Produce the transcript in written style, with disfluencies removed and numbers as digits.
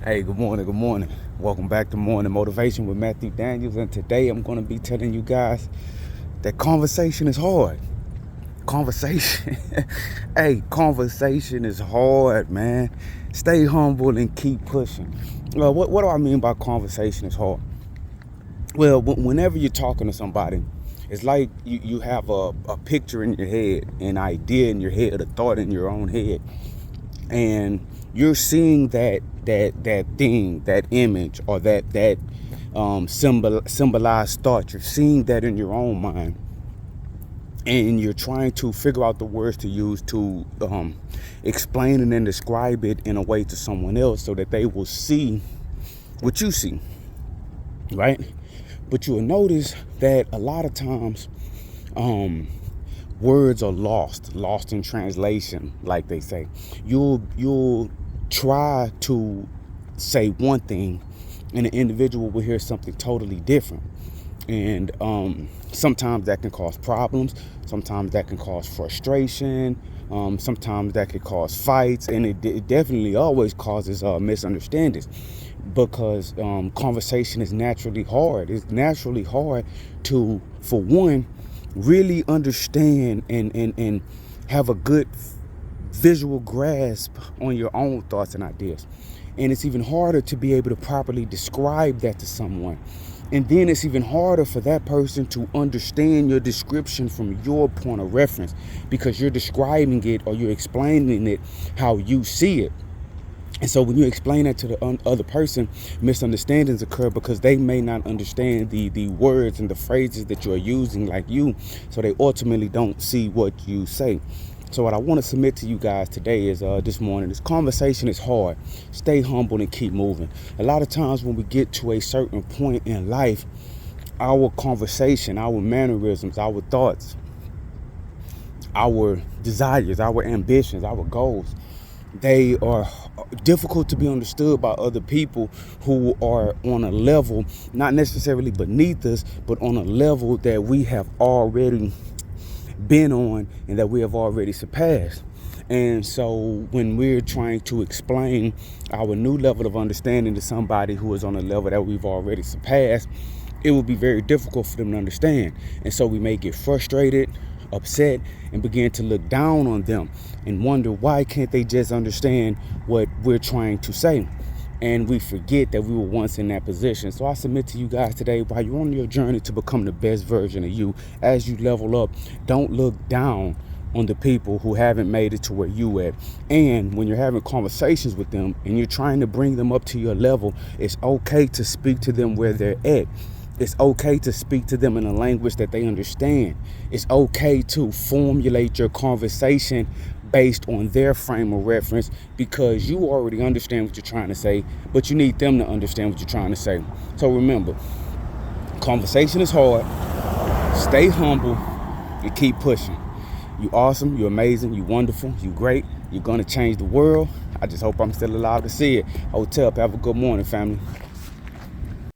Hey, good morning, good morning. Welcome back to Morning Motivation with Matthew Daniels. And today I'm going to be telling you guys that conversation is hard. Conversation. Hey, conversation is hard, man. Stay humble and keep pushing. What do I mean by conversation is hard? Well, whenever you're talking to somebody, it's like you have a picture in your head, an idea in your head, a thought in your own head. And you're seeing that thing, that image, or that symbolized thought. You're seeing that in your own mind, and you're trying to figure out the words to use to explain and then describe it in a way to someone else so that they will see what you see, right? But you'll notice that a lot of times words are lost in translation, like they say. You'll try to say one thing and the individual will hear something totally different. And sometimes that can cause problems. Sometimes that can cause frustration. Sometimes that can cause fights, and it definitely always causes misunderstandings, because conversation is naturally hard. It's naturally hard to, for one, really understand and have a good visual grasp on your own thoughts and ideas. And it's even harder to be able to properly describe that to someone. And then it's even harder for that person to understand your description from your point of reference, because you're describing it or you're explaining it how you see it. And so when you explain that to the other person, misunderstandings occur because they may not understand the words and the phrases that you're using like you, so they ultimately don't see what you say. So what I want to submit to you guys today is this morning, this conversation is hard. Stay humble and keep moving. A lot of times when we get to a certain point in life, our conversation, our mannerisms, our thoughts, our desires, our ambitions, our goals, they are difficult to be understood by other people who are on a level, not necessarily beneath us, but on a level that we have already been on and that we have already surpassed. And so when we're trying to explain our new level of understanding to somebody who is on a level that we've already surpassed, it will be very difficult for them to understand. And so we may get frustrated, upset, and begin to look down on them and wonder, why can't they just understand what we're trying to say? And we forget that we were once in that position. So I submit to you guys today, while you're on your journey to become the best version of you, as you level up, don't look down on the people who haven't made it to where you at. And when you're having conversations with them and you're trying to bring them up to your level, it's okay to speak to them where they're at. It's okay to speak to them in a language that they understand. It's okay to formulate your conversation based on their frame of reference, because you already understand what you're trying to say, but you need them to understand what you're trying to say. So remember, conversation is hard. Stay humble and keep pushing. You awesome, you're amazing, you wonderful, you great. You're going to change the world. I just hope I'm still alive to see it. Hotel, have a good morning, family.